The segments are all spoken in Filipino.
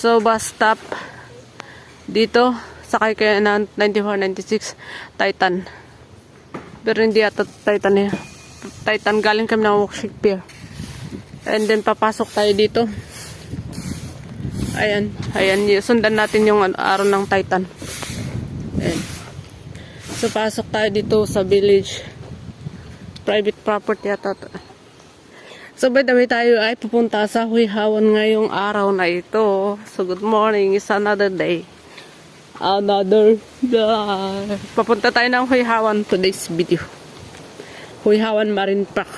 So, bus stop dito. Sakay kayo na 94-96 Titan. Pero hindi ata Titan eh. Titan, galing kami ng Worship Pier. And then, papasok tayo dito. Ayan. Ayan. Sundan natin yung araw ng Titan. Ayan. So, pasok tayo dito sa village. Private property ata. So, by the way, tayo ay pupunta sa Huihawan ngayong araw na ito. So, good morning. It's another day. Another day. Papunta tayo ng Huihawan today's video. Huihawan Marine Park.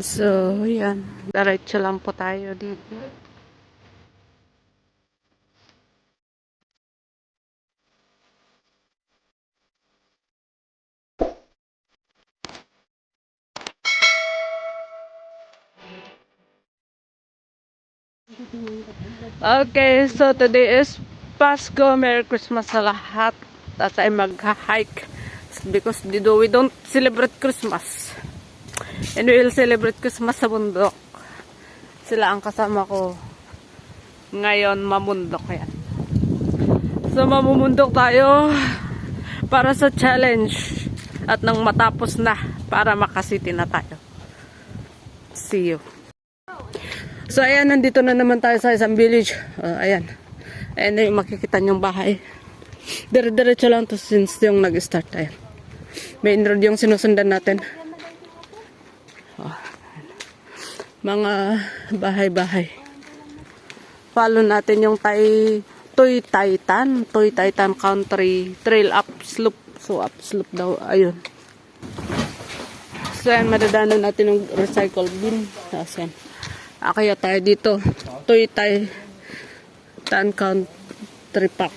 So, yan. Diretso lang po tayo dito. Okay, so today is Pasko. Merry Christmas sa lahat. At ay mag-hike because we don't celebrate Christmas. And we will celebrate Christmas sa bundok. Sila ang kasama ko ngayon, mamundok yan. So mamumundok tayo para sa challenge at nang matapos na para makasiti na tayo. See you. So ayan, nandito na naman tayo sa isang village. Ayan. Ayan na yung makikita nyong bahay. Dire-diretso lang to since yung nag-start tayo. Main road yung sinusundan natin. Mga bahay-bahay. Follow natin yung Toy Titan Country Trail up slope. So up slope daw. Ayun. So ayan, madadaanan natin yung recycle bin. Ayan. Kaya tayo dito. Toy Titan Country Park.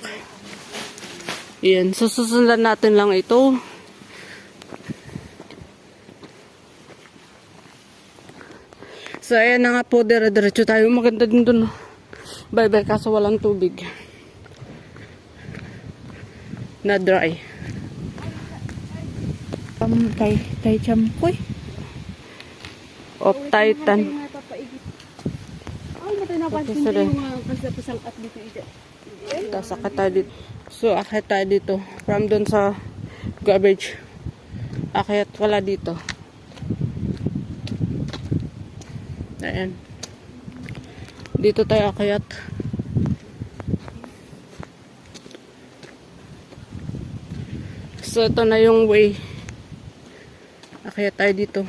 Ayan. So susundan natin lang ito. So, ayan na nga po, dire-diretso tayo. Maganda din dun. Bye-bye, kaso walang tubig. Na dry. Tay champoy. Of Titan. Okay, so then. Tapos akit tayo dito. So, akit tayo dito. From dun sa garbage. Akit wala dito. Ayan. Dito tayo akayat. So, ito na yung way. Akayat tayo dito.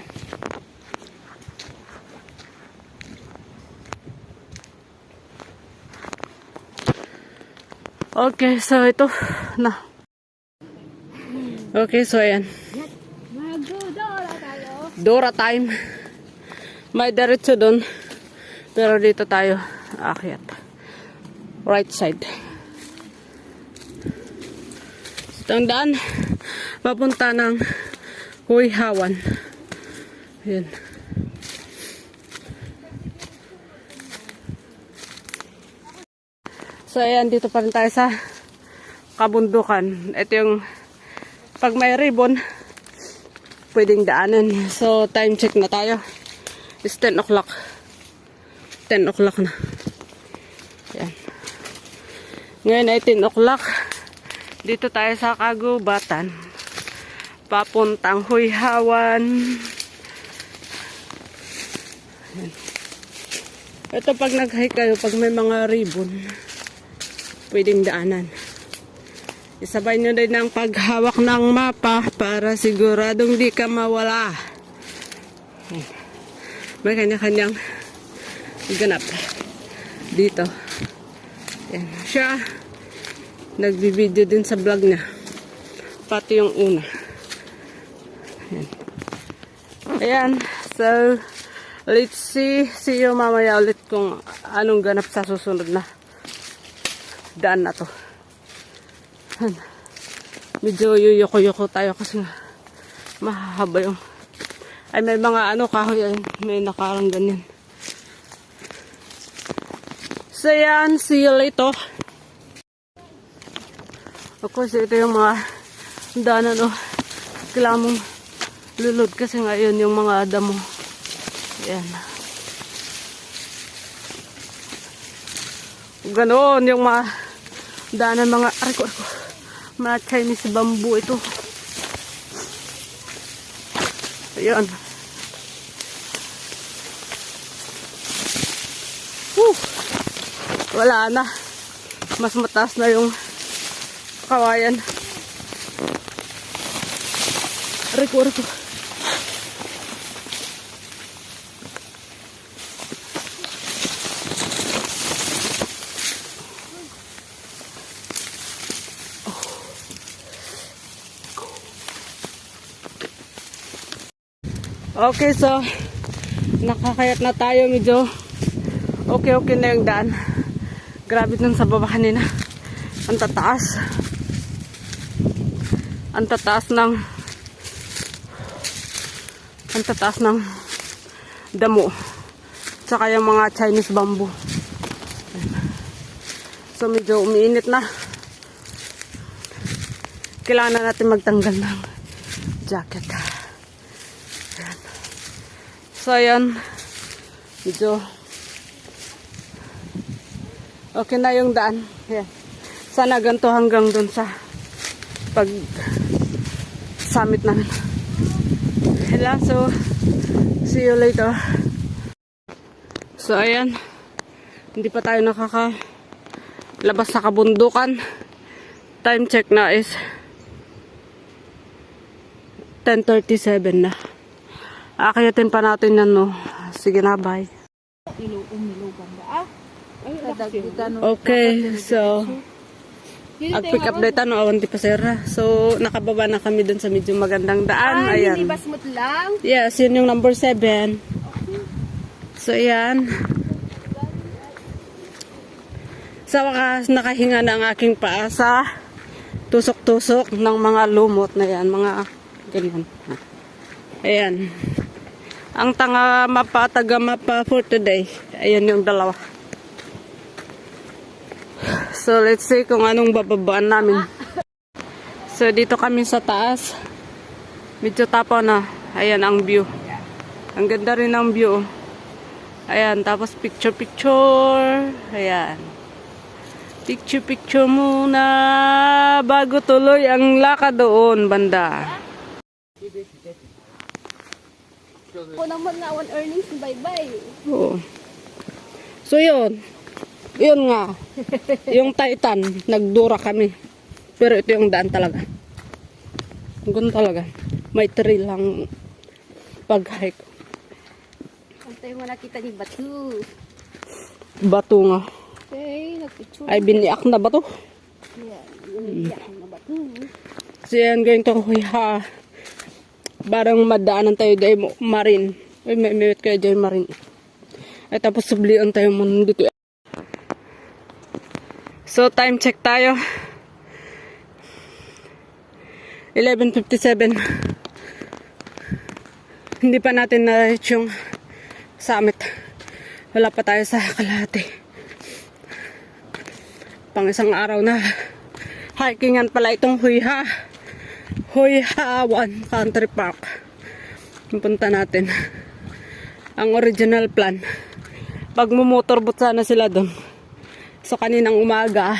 Okay, so ito na. Okay, so ayan. Dora time. May diretso doon. Pero dito tayo aakyat. Right side. Tandaan, papunta ng Huihawan. Ayan. So ayan, dito pa rin tayo sa kabundukan. Ito yung pag may ribbon, pwedeng daanan. So time check na tayo. It's 10 o'clock. 10 o'clock na. Yan. Ngayon ay 10 o'clock. Dito tayo sa kagubatan. Papuntang Huihawan. Yan. Ito pag nag-hike kayo, pag may mga ribbon, pwedeng daanan. Isabay nyo din ang paghawak ng mapa para siguradong di ka mawala. Yan. May kanya-kanyang ganap dito. Yan. Siya nagbibideo din sa vlog niya. Pati yung una. Yan. Ayan. So, let's see you mamaya ulit kung anong ganap sa susunod na daan na to. Yan. Medyo yuyoko-yoko tayo kasi mahahaba yung ay may mga kahoy ay may nakarang ganyan. So yan, see you later. Of course, ito yung mga daanan kailangan mong lulod kasi ngayon yung mga damo. Yan. Ganon yung mga daanan mga mga Chinese bamboo ito. Ayan. Wala na. Mas mataas na yung kawayan. Riko. Okay, so nakakayat na tayo, medyo okay na yung daan. Grabe dun sa baba kanina. Ang tataas. Ang tataas ng damo. Tsaka yung mga Chinese bamboo. So medyo umiinit na. Kailangan na natin magtanggal ng jacket. Ayan. So ayan, medyo okay na yung daan. Ayan. Sana ganito hanggang dun sa pag summit namin. Ayan, so see you later. So ayan, hindi pa tayo nakakalabas sa kabundukan. Time check na is 10:37 na. Akayatin pa natin yan, no? Sige na, bye. Okay, so ag-pick up data, no? Awan di pa sera. So, nakababa na kami dun sa medyo magandang daan. Ayan. Hindi ba smooth lang? Yes, yun yung number 7. So, ayan. Sa wakas, nakahinga na ang aking paa sa tusok-tusok ng mga lumot na yan. Mga ganyan. Ayan. Ang taga mapa for today. Ayan yung dalawa. So, let's see kung anong bababaan namin. So, dito kami sa taas. Medyo tapo na. Ayan ang view. Ang ganda rin ang view. Ayan, tapos picture. Ayan. Picture muna bago tuloy ang lakad doon, banda. Kung naman nga one earnings, bye-bye. Oo. So, yun. Yun nga. Yung Titan, nagdura kami. Pero ito yung daan talaga. Ganun talaga. May thrill lang pag-hike. Antay mo nakita ni Batu. Bato nga. Okay, nagpicture. Ay, biniak na bato. Yeah, yung na Batu. Kasi yan, ganito ha. Barang madaanan tayo dahil marin. Ay, may kayo dahil marin. Ay, tapos sublian tayo muna dito. So, time check tayo. 11:57. Hindi pa natin na-reach yung summit. Wala pa tayo sa kalahati. Pang isang araw na hikingan pala itong Huiha 1 Country Park. Punta natin. Ang original plan, pag mumotorbot sana sila doon. So kaninang umaga,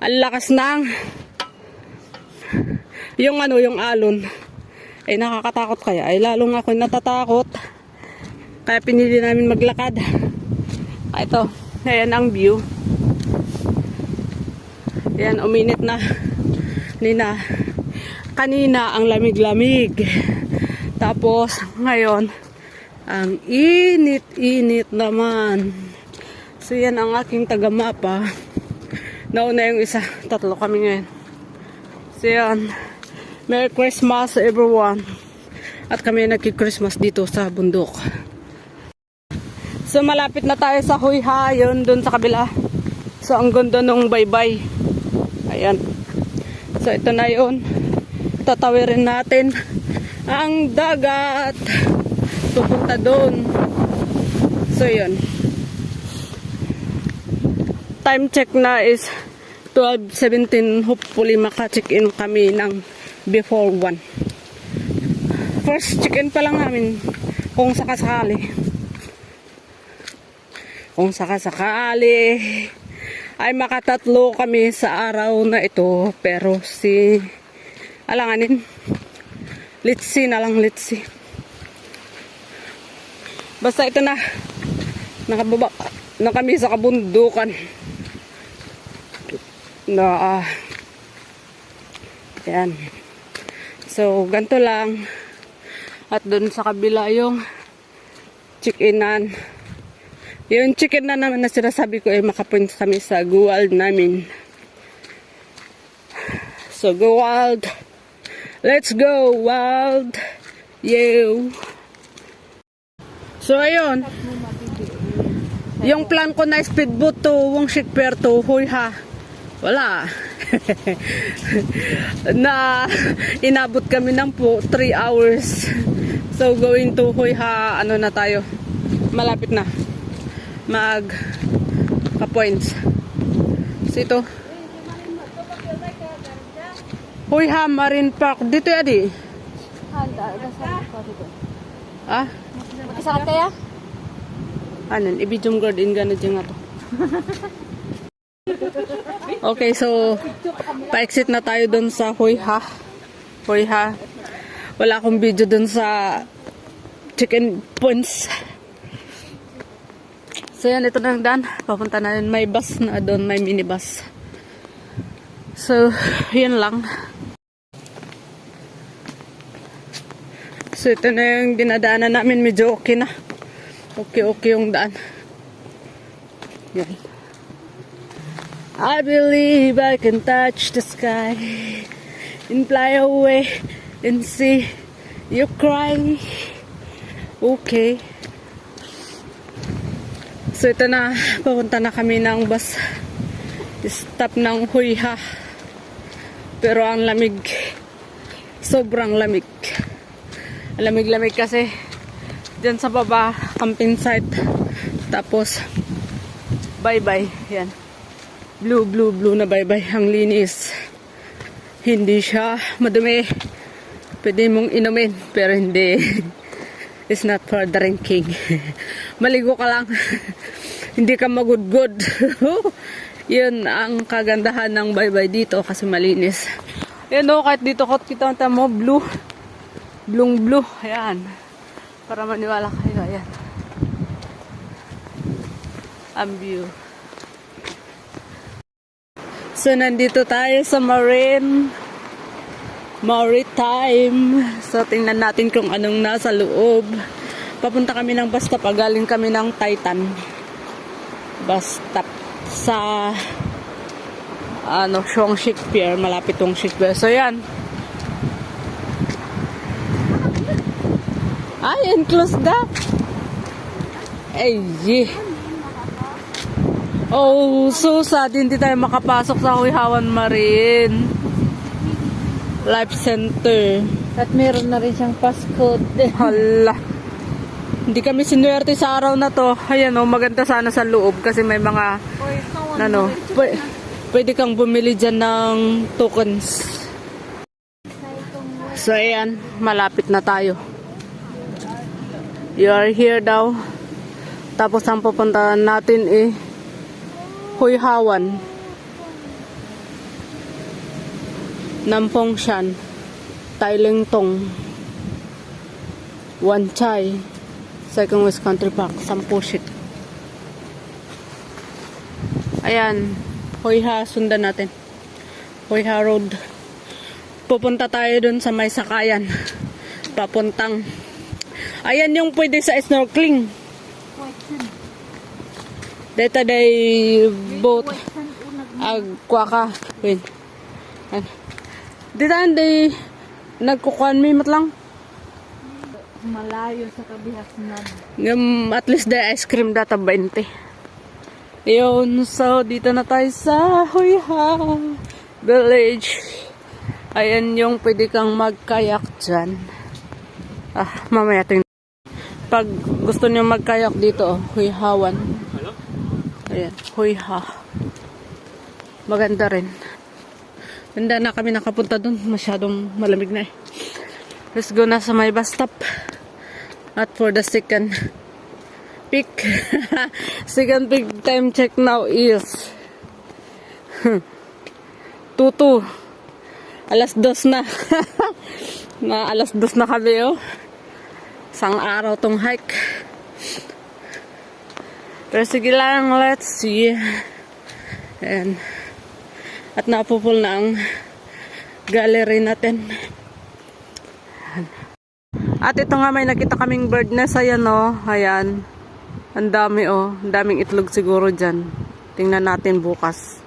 ang lakas ng yung alon. Ay nakakatakot kaya. Ay lalong ako natatakot. Kaya pinili namin maglakad. Ito, ayan ang view. Ayan, uminit na. Kanina ang lamig-lamig. Tapos ngayon ang init naman. So yan ang aking taga-mapa. Nauna yung isa. 3 kami ngayon. So yan. Merry Christmas everyone. At kami nagki-Christmas dito sa bundok. So malapit na tayo sa Huiha. Yun dun sa kabila. So ang ganda nung baybay. Ayan. So ito na yun. Tatawirin natin ang dagat. Pupunta doon. So yun. Time check na is 12:17. Hopefully maka-check in kami ng before 1. First check in pa lang namin kung sakasakali. Kung sakasakali ay makatatlo kami sa araw na ito. Pero alanganin, litsi na lang, litsi. Basta ito na, nakababa na kami sa kabundukan. Ayan. So, ganito lang. At doon sa kabila yung chicken-nan. Yung chicken na naman na sinasabi ko ay makapunta kami sa Guwald namin. So, go wild. Let's go wild. You. So, ayun. Yung plan ko na speedboat to Wong Shikper to Huy Ha. Wala. Na inabot kami ng 3 hours. So going to Huy Ha, ano na tayo. Malapit na. Ka-points. So ito. Huy Ha Marine Park. Dito yadi. Ah? Makisakit kaya? Anan, ibidjong garden gana dyan nga to. Okay, so pa-exit na tayo dun sa Huy Ha. Huy Ha. Wala akong video dun sa chicken points. So yan, ito na ang daan. Papunta na yun. May bus na doon, may minibus. So, yun lang. So ito na yung dinadaanan namin. Medyo okay na. Okay yung daan. Yan. I believe I can touch the sky and fly away and see you cry. Okay. So ito na, papunta na kami ng bus stop ng Huy Ha. Pero ang lamig, sobrang lamig. Lamig-lamig kasi dyan sa baba, camping site. Tapos bye-bye. Yan. Blue na bye-bye. Ang linis. Hindi siya madumi. Pwede mong inumin, pero hindi. It's not for drinking. Maligo ka lang. Hindi ka magudgod. Yun ang kagandahan ng bye-bye dito kasi malinis. Yan o, kahit dito kita mo, blue. Blue. Ayan. Para maniwala kayo. Ayan. Ang view. So, nandito tayo sa Maritime. So, tingnan natin kung anong nasa loob. Papunta kami ng bus stop. Galing kami ng Titan. Bus stop sa Wong Shikper. Malapit Wong Shikper. So, yan. Ay, enclosed na. Ay, oh, so sad. Hindi tayo makapasok sa Huy Ha Marine Life Center. At meron na rin siyang passcode. Hala. Hindi kami sinuwerte sa araw na to. Ayan o, maganda sana sa loob kasi may mga pwede kang bumili dyan ng tokens. So ayan, malapit na tayo. You are here daw. Tapos ang pupuntahan natin Huy Hawan, Nampong Shan, Tailingtong, Wan Chai, Second West Country Park, Sampusit. Ayan, Huy Ha, sundan natin. Huy Ha Road. Pupunta tayo dun sa may sakayan. Papuntang. Ayan yung pwede sa snorkeling. Dito day boat agkwa ka. Wait. Dito day nagkukuan mi matlang. Malayo sa kabihas na. At least day ice cream data 20. Yun, so dito na tayo sa Huy Ha Village. Ayan yung pwede kang magkayak dyan. Mamaya tingnan. Pag gusto niyo magkayak dito, Huy Hawan. Ayan, Huy Ha. Maganda rin. Ganda na kami nakapunta dun. Masyadong malamig na Let's go na sa may bus stop. At for the second peak. Second peak time check now is 2:02. Alas 2 na. Alas 2 na kami, oh. Isang araw tong hike. Pero sige lang, let's see. Ayan. At napupul na ang gallery natin. Ayan. At ito nga, may nakita kaming bird nest. Ayan, oh. Ayan. Ang dami, oh. Ang daming itlog siguro dyan. Tingnan natin bukas.